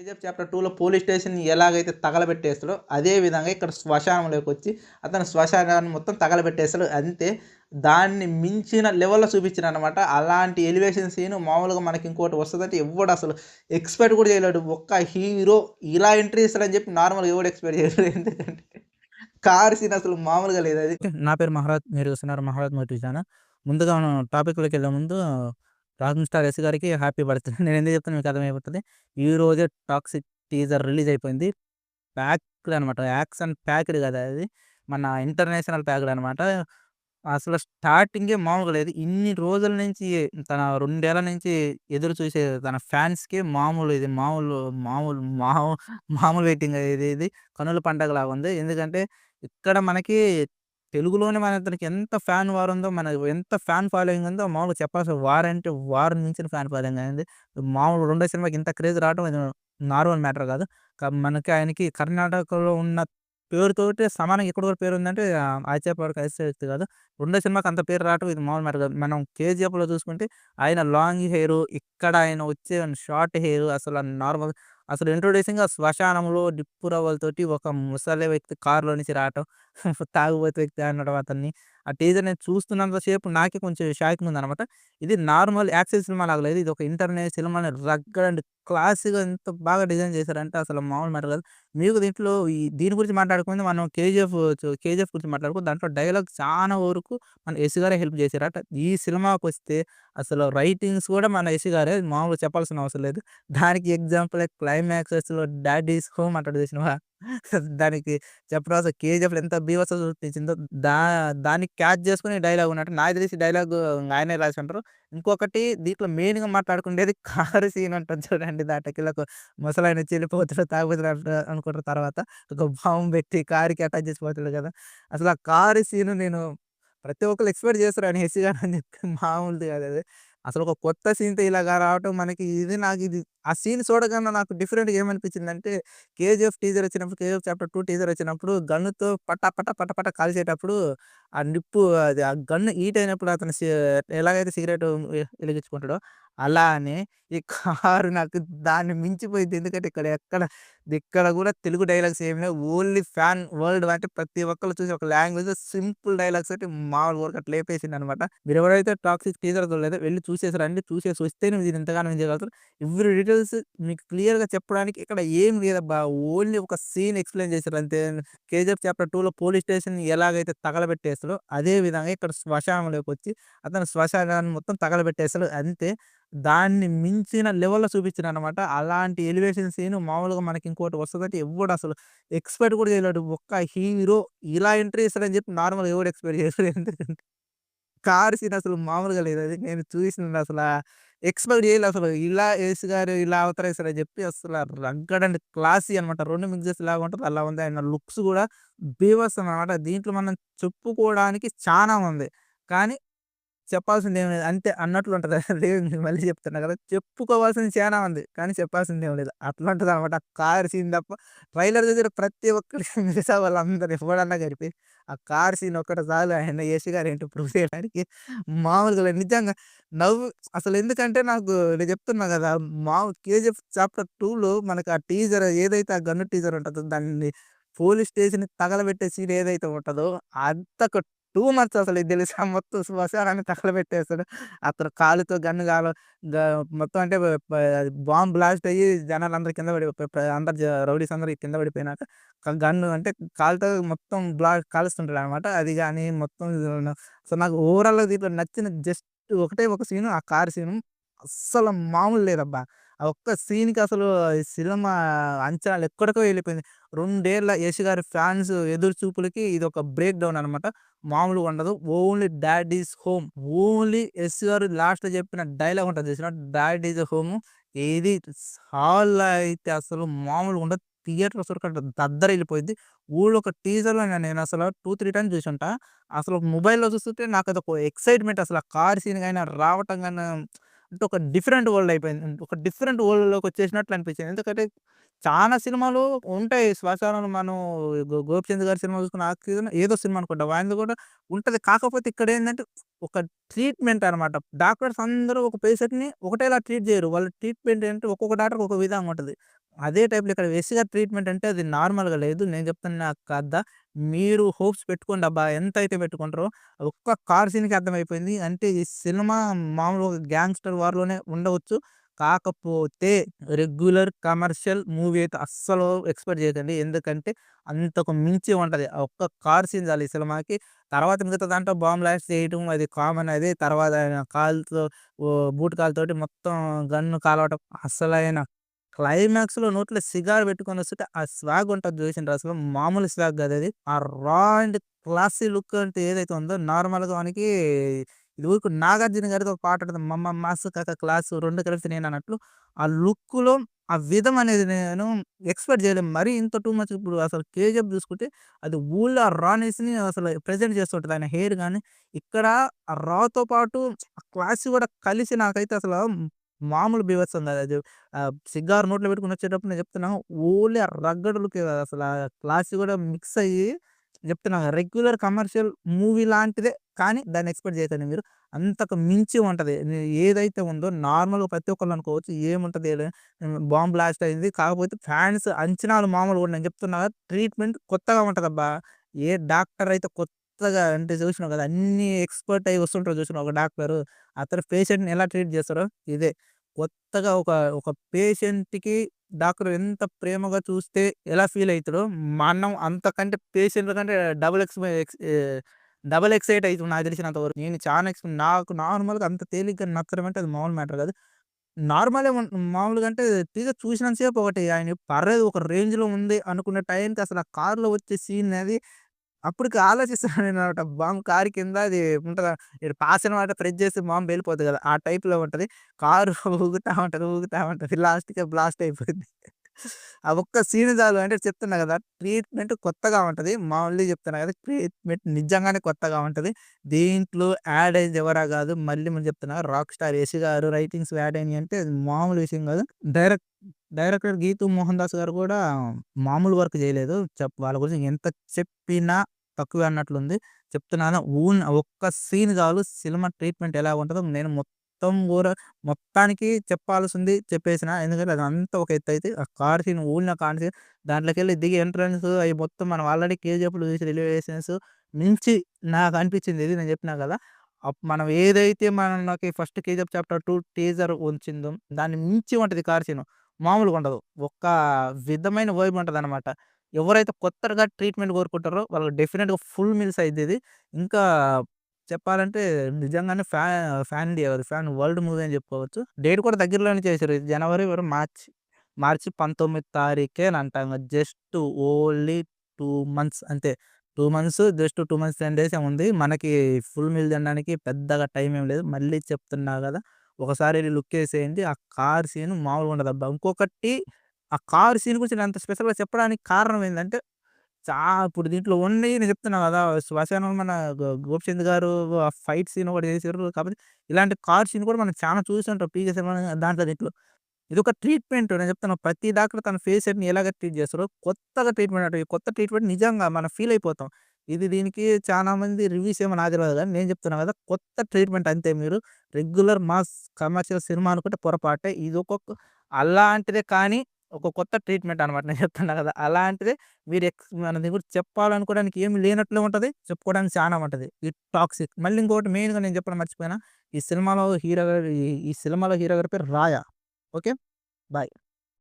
KGF chapter 2లో police స్టేషన్‌ని ఎలాగైతే తగలబెట్టేస్తాడో, అదే విధంగా ఇక్కడ శ్మశానంలోకొచ్చి అతను శ్మశానాన్ని మొత్తం తగలబెట్టేస్తాడు. అంతే. దాన్ని మించిన లెవెల్‌లో చూపించాడనమాట. అలాంటి ఎలివేషన్ సీన్ మామూలుగా మనకి ఇంకోటి వస్తదంటే ఎవ్వడసలు ఎక్స్‌పెక్ట్ కూడా చేయలేడు. ఒక్క హీరో ఇలా ఎంట్రీ ఇస్తాడని చెప్పి నార్మల్‌గా ఎవడు ఎక్స్‌పెక్ట్ చేయలేడు. ఎందుకంటే కార్ సీన్ అసలు మామూలుగా లేదది. నా పేరు మహారాజ్. మీరు చూస్తున్నారు 'మహారాజ్ మోటివ్' ఛానల్. ముందుగా మనం టాపిక్‌లోకెళ్ళే ముందు 'రాకింగ్ స్టార్ ఎస్' గారికి హ్యాపీ బర్త్‌డే. నేనెందుకు చెప్తున్నా మీకు అర్థమైపోతది. ఈ రోజే 'టాక్సిక్' టీజర్ రిలీజ్ అయిపోయింది. ప్యాక్డ్ అనమాట. యాక్షన్ ప్యాక్డ్ కాదు అది. మన ఇంటర్నేషనల్ ప్యాక్డ్ అనమాట. అసలు స్టార్టింగే మామూలుగా లేదు. ఇన్ని రోజుల నుంచి తన 2 ఏళ్ల నుంచి ఎదురు చూసే తన ఫ్యాన్స్‌కి మామూలు మామూలు మాము మామూలు వెయిటింగ్ ఇది కనుల పండగలాగుంది. ఎందుకంటే ఇక్కడ మనకి తెలుగులోనే మన అతనికి ఎంత ఫ్యాన్ వార్ ఉందో, ఎంత ఫ్యాన్ ఫాలోయింగ్ ఉందో మామూలుగా చెప్పాల్సిన వార్ అంటే వార్ మించిన ఫ్యాన్ ఫాలోయింగ్ అయింది. మామూలు రెండో సినిమాకి ఇంత క్రేజ్ రావడం ఇది నార్మల్ మ్యాటర్ కాదు. మనకి ఆయనకి కర్ణాటకలో ఉన్న పేరుతోటి సమానంగా ఇక్కడ కూడా పేరుందంటే 'ఆచార్య అతిశయోక్తి' కాదు. రెండో సినిమాకి అంత పేరు రావటం ఇది మామూలు మ్యాటర్ కాదు. మనం 'కేజీఎఫ్‌లో' చూసుకుంటే ఆయన లాంగ్ హెయిరు, ఇక్కడ ఆయన వచ్చే షార్ట్ హెయిరు అసలు నార్మల్ అసలు ఇంట్రొడ్యూసింగ్ ఆ శ్మశానంలో నిప్పు రవ్వలతోటి ఒక ముసలి వ్యక్తి కారులో నుంచి రావటం, తాగుబోతు వ్యక్తి అనడం అతన్ని. ఆ టీజర్ నేను చూస్తున్నంత సేపు నాకే కొంచెం షాకింగ్ ఉందనమాట. ఇది నార్మల్ యాక్షన్ సినిమా లాగా లేదు. ఇది ఒక ఇంటర్నేషనల్ సినిమాని రగ్గడ్ అండ్ క్లాస్‌గా ఎంత బాగా డిజైన్ చేశారంటే అసలు మామూలు మ్యాటర్ కాదు. మీకు దీంట్లో దీని గురించి మాట్లాడుకుంటే మనం 'కేజీఎఫ్' గురించి మాట్లాడుకుందాం. దాంట్లో డైలాగ్ చానా వరకు మన 'యష్' గారే హెల్ప్ చేశారట. ఈ సినిమాకొస్తే అసలు రైటింగ్స్ కూడా మన 'యష్' గారే మామూలుగా చెప్పాల్సిన అవసరం లేదు. దానికి ఎగ్జాంపులే క్లైమాక్సెస్‌లో 'డాడ్ ఈస్ హోమ్' అంటాడు చూసినవా? దానికి చెప్పడం అసలు 'కేజీఎఫ్‌లో' ఎంత బీభత్సంగా చూపించిందో దా దాన్ని క్యాచ్ చేసుకొని డైలాగ్ ఉన్నట్టు నాకు తెలిసి డైలాగు ఆయనే రాసుంటారు. ఇంకొకటి దీంట్లో మెయిన్‌గా మాట్లాడుకునేది కారు సీన్ ఉంటది చూడండి. దాంట్లోకెళ్ళి ముసలాయన వచ్చి ఎళ్ళిపోతాడు. తాగుబోతుడు అనుకుంటారు తర్వాత. ఒక బాంబ్ పెట్టి కారుకి అటాచ్ చేసి పోతాడు కదా! అసలు ఆ కారు సీన్ నేను ప్రతి ఒక్కళ్ళు ఎక్స్‌పెక్ట్ చేస్తారు ఆయన 'యష్' గారు అని చెప్పి మామూలుది కాదది. అసలు ఒక కొత్త సీన్‌తో ఇలాగా రావటం మనకి నాకిది ఆ సీన్ చూడగానే నాకు డిఫరెంట్‌గా ఏమనిపించిందంటే 'కేజీఎఫ్' టీజర్ వచ్చినప్పుడు 'కేజీఎఫ్ చాప్టర్ 2' టీజర్ వచ్చినప్పుడు గన్నుతో పటా పటా పటా పటా కాల్చేటప్పుడు ఆ నిప్పు అది ఆ గన్ హీట్ అయినప్పుడు అతను ఎలాగైతే సిగరెట్ ఎలిగించుకుంటాడో అలానే ఈ కారు నాకు దాన్ని మించిపోయింది. ఎందుకంటే ఇక్కడ కూడా తెలుగు డైలాగ్స్ ఏమి లేవు. ఓన్లీ ఫ్యాన్ వరల్డ్ అంటే ప్రతి ఒక్కళ్ళు చూసి ఒక లాంగ్వేజ్ సింపుల్ డైలాగ్స్ తోటి మామూలుగా ఊరక అట్లా లేపేసిందనమాట. మీరెవరైతే 'టాక్సిక్' టీజర్ చూడలేదో వెళ్లి చూసేసి రండి. చూసేసి వస్తేనే మీరు ఇంతగానం ఎంజాయ్ చేయగలుగుతారు. ఎవ్రి డీటెయిల్స్ మీకు క్లియర్‌గా చెప్పడానికి ఇక్కడ ఏం లేదబ్బా! ఓన్లీ ఒక సీన్ ఎక్స్‌ప్లెయిన్ చేశారు అంతే. 'కేజీఎఫ్ చాప్టర్ 2లో పోలీస్ స్టేషన్‌ని ఎలాగైతే తగలబెట్టేస్తాడో, అదే విధంగా ఇక్కడ శ్మశానంలోకొచ్చి అతను శ్మశానాన్ని మొత్తం తగలబెట్టేస్తాడు అంతే. దాన్ని మించిన లెవెల్‌లో చూపించాడనమాట. అలాంటి ఎలివేషన్ సీన్ మామూలుగా మనకి ఇంకోటి వస్తదంటే ఎవ్వడసలు ఎక్స్‌పెక్ట్ కూడా చేయలేడు. ఒక్క హీరో ఇలా ఎంట్రీ ఇస్తాడని చెప్పి నార్మల్‌గా ఎవడు ఎక్స్‌పెక్ట్ చేయలేడు. ఎందుకంటే కార్ సీన్ అసలు మామూలుగా లేదది. నేను చూసిందసలా ఎక్స్‌పెక్ట్ చేయలే అసలు. ఇలా 'యష్' గారు ఇలా అవతరిస్తారని చెప్పి అసల రగ్గడ్ అండ్ క్లాసీ అనమాట. 2 మిక్స్ చేస్తే ఎలాగుంటదో అలా ఉంది. ఆయన లుక్స్ కూడా బీభత్సం అనమాట. దీంట్లో మనం చెప్పుకోవడానికి చానా ఉంది. కానీ చెప్పాల్సిందేం లేదు. అంతే అన్నట్లుంటది. లేదు మళ్ళీ చెప్తున్నా కదా! చెప్పుకోవాల్సింది చానా ఉంది. కానీ చెప్పాల్సిందేం లేదు. అట్లుంటదనమాట. ఆ కార్ సీన్ తప్ప ట్రైలర్ చూసిన ప్రతి ఒక్కరికి మిగతా వాళ్ళందరూ ఎవ్వడన్నా గాని ఆ కార్ సీన్ ఒక్కటి చాలు ఆయన 'యష్' గారేంటో ప్రూవ్ చేయడానికి. మామూలుగా లేదు. నిజంగా నవ్వు అసలెందుకంటే నాకు నేను చెప్తున్నా కదా! 'కేజీఎఫ్ చాప్టర్ 2లో' మనకు ఆ టీజర్ ఏదైతే ఆ గన్ టీజర్ ఉంటదో దాన్ని పోలీస్ స్టేషన్‌ని తగలబెట్టే సీన్ ఏదైతే ఉంటదో అంతకు టూ మచ్ అసలు ఇది తెలుసా? మొత్తం శ్మశానాన్ని తగలబెట్టేస్తాడు. అతను కాలుతో గన్ గాల గా మొత్తం అంటే బాంబ్ బ్లాస్ట్ అయ్యి జనాలందరూ కింద పడి ప ప అందరు రౌడీస్ అందరూ కింద పడిపోయినాక గన్ను అంటే కాలుతో మొత్తం కాలుస్తుంటాడనమాట. అది గాని మొత్తం సో, నాకు ఓవరాల్‌గా దీంట్లో నచ్చిన జస్ట్ ఒకటే ఒక సీను ఆ కార్ సీను. అస్సలు మామూలు లేదబ్బా! ఆ ఒక్క సీన్‌కి అసలు ఈ సినిమా అంచనాలు ఎక్కడికో వెళ్ళిపోయింది. 2 ఏళ్ల 'యష్' గారి ఫ్యాన్స్ ఎదురు చూపులకి ఇదొక బ్రేక్ డౌన్ అనమాట. మామూలుగా ఉండదు. Only 'dad is home' only 'Yash' గారు లాస్ట్‌లో చెప్పిన డైలాగ్ ఉంటది చూసినావా? 'డాడ్ ఈస్ హోమ్' ఇది హాల్‌లో అయితే అసలు మామూలుగా ఉండదు. థియేటర్ అసలుకి దద్దరిల్లిపోయిద్ది. ఊళ్ళో ఒక టీజర్‌లో నేనసలు 2, 3 టైమ్స్ చూసుంటా. అసలు మొబైల్‌లో చూస్తుంటే నాకదొక ఎక్సైట్‌మెంట్ అసలు ఆ కార్ సీన్ గాని, రావటం గాని అంటే ఒక డిఫరెంట్ వరల్డ్ అయిపోయింది. ఒక డిఫరెంట్ వరల్డ్‌లోకొచ్చేసినట్లు అనిపించింది. ఎందుకంటే చానా సినిమాలు ఉంటాయి. శ్మశానంలో మనం 'గోపిచంద్' గారి సినిమా చూసుకున్న 'ఆక్సిజన్' ఏదో సినిమా అనుకుంటా. ఆయనది కూడా ఉంటది. కాకపోతే ఇక్కడేందంటే ఒక ట్రీట్‌మెంట్ అనమాట. డాక్టర్స్ అందరూ ఒక పేషెంట్‌ని ఒకటేలా ట్రీట్ చేయరు. వాళ్ళ ట్రీట్‌మెంట్ ఏంటంటే ఒక్కొక్క డాక్టర్‌కి ఒక విధంగా ఉంటది. అదే టైప్‌లో ఇక్కడ 'యష్' గారి ట్రీట్మెంట్ అంటే అది నార్మల్‌గా లేదు. నేను చెప్తున్న కథ మీరు హోప్స్ పెట్టుకోండబ్బా! ఎంతైతే పెట్టుకుంటారో ఒక్క కార్ సీన్‌కి అర్థమైపోయింది. అంటే ఈ సినిమా మామూలుగా గ్యాంగ్‌స్టర్ వార్‌లోనే ఉండవచ్చు. కాకపోతే రెగ్యులర్ కమర్షియల్ మూవీ అయితే అస్సలు ఎక్స్‌పెక్ట్ చేయకండి. ఎందుకంటే అంతకు మించి ఉంటది. ఆ ఒక్క కార్ సీన్ చాలు ఈ సినిమాకి. తర్వాత మిగతా దాంట్లో బాంబ్ బ్లాస్ట్ చేయటం అది కామన్ అది. తర్వాత ఆయన కాలుతో బూట్ కాలుతోటి మొత్తం గన్ను కాలవటం అసలైన క్లైమాక్స్‌లో నోట్లో సిగార్ పెట్టుకొని వస్తుంటే ఆ స్వాగ్ ఉంటది చూసిండ్రా అసలు మామూలు స్వాగ్ కాదది. ఆ రా అండ్ క్లాసీ లుక్ అంటే ఏదైతే ఉందో నార్మల్‌గా మనకి ఇది ఊరుకు 'నాగార్జున' గారిది ఒక పాట ఉంటది. 'మమ్మ మాసు కాక క్లాసు 2 కలిపితే నేను' అన్నట్లు ఆ లుక్‌లో ఆ విధం అనేది నేను ఎక్స్‌పెక్ట్ చేయలేను. మరీ ఇంత టూ మచ్ ఇప్పుడు అసలు 'కేజీఎఫ్' చూసుకుంటే అది ఊళ్ళో ఆ రానెస్‌ని అసలు ప్రెజెంట్ చేస్తుంటది. ఆయన హెయిర్ గాని, ఇక్కడ ఆ రాతో పాటు ఆ క్లాసీ కూడా కలిసి నాకైతే అసలు మామూలు బీభత్సం కాదు. అది సిగార్ నోట్లో పెట్టుకొని వచ్చేటప్పుడు నేను చెప్తున్నా ఓన్లీ ఆ రగ్గడ్ లుకే కాదు అసల క్లాసీ కూడా మిక్స్ అయ్యి చెప్తున్నా రెగ్యులర్ కమర్షియల్ మూవీ లాంటిదే. కానీ దాన్ని ఎక్స్‌పెక్ట్ చేయకండి మీరు. అంతకు మించి ఉంటది. ఏదైతే ఉందో నార్మల్‌గా ప్రతి ఒక్కళ్ళు అనుకోవచ్చు ఏముంటది బాంబ్ బ్లాస్ట్ అయింది. కాకపోతే ఫ్యాన్స్ అంచనాలు మామూలుగా ఉండవు. నేను చెప్తున్నా కదా! ట్రీట్మెంట్ కొత్తగా ఉంటదబ్బా! ఏ డాక్టర్ అయితే కొత్తగా అంటే చూసినావు కదా! అన్నీ ఎక్స్‌పర్ట్ అయ్యి వస్తుంటారు చూసినావా ఒక డాక్టరు. అతను పేషెంట్‌ని ఎలా ట్రీట్ చేస్తారో ఇదే. కొత్తగా ఒక పేషెంట్‌కి డాక్టర్ ఎంత ప్రేమగా చూస్తే ఎలా ఫీల్ అయితాడో, మనం అంతకంటే పేషెంట్‌ల కంటే డబుల్ ఎక్సైట్ అయితున్నా నాకు తెలిసినంత వరకు. నేను చానా నాకు నార్మల్‌గా అంత తేలిగ్గా నచ్చడం అంటే అది మామూలు మ్యాటర్ కాదు. నార్మలే మామూలుగా అంటే టీజర్ చూసినంత సేపు ఒకటి ఆయన పర్లేదు ఒక రేంజ్‌లో ఉంది అనుకున్న టైంకి అసలు ఆ కార్‌లో వచ్చే సీన్ అది అప్పటికి ఆలోచిస్తున్నాను నేనన్నమాట. బాంబ్ కారు కింద అది ఉంటదా, ఈడు పాస్ అనమాట ప్రెస్ చేస్తే బాంబ్ పేలిపోద్ది కదా! ఆ టైప్‌లో ఉంటది. కారు ఊగుతా ఉంటది, ఊగుతా ఉంటది. లాస్ట్‌కి బ్లాస్ట్ అయిపోద్ది. ఆ ఒక్క సీన్ చాలు అంటే చెప్తున్నా కదా! ట్రీట్మెంట్ కొత్తగా ఉంటది. మళ్ళీ చెప్తున్నా కదా! ట్రీట్మెంట్ నిజంగానే కొత్తగా ఉంటది. దీంట్లో యాడ్ అయింది ఎవరా కాదు మళ్ళీ మళ్ళీ చెప్తున్నా 'రాక్ స్టార్' 'యష్' గారు రైటింగ్స్ యాడ్ అయినయి అంటే అది మామూలు విషయం కాదు. డైరెక్ట్ డైరెక్టర్ 'గీతూ మోహన్ దాస్' గారు కూడా మామూలు వర్క్ చేయలేదు. వాళ్ళ గురించి ఎంత చెప్పినా తక్కువే అన్నట్లుంది. చెప్తున్నాను ఒక్క సీన్ చాలు సినిమా ట్రీట్మెంట్ ఎలా ఉంటదో నేను మొత్తానికి చెప్పాల్సింది చెప్పేసిన. ఎందుకంటే అదంతా ఒక ఎత్తయితే ఆ కార్ సీన్ ఆ కార్ సీన్ దాంట్లోకెళ్ళి దిగి ఎంట్రన్స్ అయి మొత్తం మనం ఆల్రెడీ కేజీఎఫ్‌లో చూసి ఎలివేషన్స్ మించి నాకనిపించింది ఇది నేను చెప్పినా కదా! మనం ఏదైతే మనకి ఫస్ట్ 'కేజీఎఫ్ చాప్టర్ 2' టీజర్ ఉంచిందో దాన్ని మించి ఉంటది కార్ సీను. మామూలుగా ఉండదు. ఒక విధమైన వైబ్ ఉంటదనమాట. ఎవరైతే కొత్తగా ట్రీట్మెంట్ కోరుకుంటారో వాళ్ళకి డెఫినిట్‌గా ఫుల్ మీల్స్ అయిద్దిది. ఇంకా చెప్పాలంటే నిజంగానే ఫ్యాన్ ఇండియా కాదు. ఫ్యాన్ వరల్డ్ మూవీ అని చెప్పుకోవచ్చు. డేట్ కూడా దగ్గరలోనే చేశారు. ఇది జనవరి మార్చి 19 తారీఖేనంట. జస్ట్ ఓన్లీ 2 మంత్స్ అంతే. 2 మంత్స్ జస్ట్ 2 మంత్స్ 10 డేసే ఉంది. మనకి ఫుల్ మీల్ తినడానికి పెద్దగా టైం ఏం లేదు. మళ్ళీ చెప్తున్నా గదా! ఒకసారి ఎళ్లి లుక్కేసేయండి. ఆ కార్ సీన్ మామూలుగా ఉండదబ్బా! ఇంకొకటి ఆ కార్ సీన్ గురించి నేను అంత స్పెషల్‌గా చెప్పడానికి కారణం ఏందంటే ఇప్పుడు దీంట్లో ఓన్లీ నేను చెప్తున్నా గదా! శ్మశానంలో మన 'గోపిచంద్' గారు ఆ ఫైట్ సీన్ ఒకటి చేసిర్రు. కాకపోతే ఇలాంటి కార్ సీన్ కూడా మనం చాలా చూసుంటాం 'పీకే' సినిమా దాంట్లో దీంట్లో. ఇదొక ట్రీట్మెంట్ నేను చెప్తున్నా. ప్రతి డాక్టర్ తన పేషెంట్‌ని ఎలాగ ట్రీట్ చేస్తారో కొత్తగా ట్రీట్మెంట్ అంట. ఈ కొత్త ట్రీట్మెంట్ నిజంగా మనం ఫీల్ అయిపోతాం. దీనికి చాలా మంది రివ్యూస్ ఏమో నాకు తెలవదు గానీ నేను చెప్తున్నా కదా! కొత్త ట్రీట్మెంట్ అంతే మీరు రెగ్యులర్ మాస్ కమర్షియల్ సినిమా అనుకుంటే పొరపాటే. అలాంటిదే కానీ ఒక కొత్త ట్రీట్మెంట్ అనమాట. నేను చెప్తున్నా కదా! అలాంటిదే మీరు మన దీని గురించి చెప్పాలనుకోవడానికి ఏమి లేనట్లే ఉంటది. చెప్పుకోవడానికి చానా ఉంటది. ఈ టాక్సిక్. మళ్ళీ ఇంకోటి మెయిన్‌గా నేను చెప్పడం మర్చిపోయినా. ఈ సినిమాలో హీరో గారి పేరు రాయ. ఓకే. బాయ్.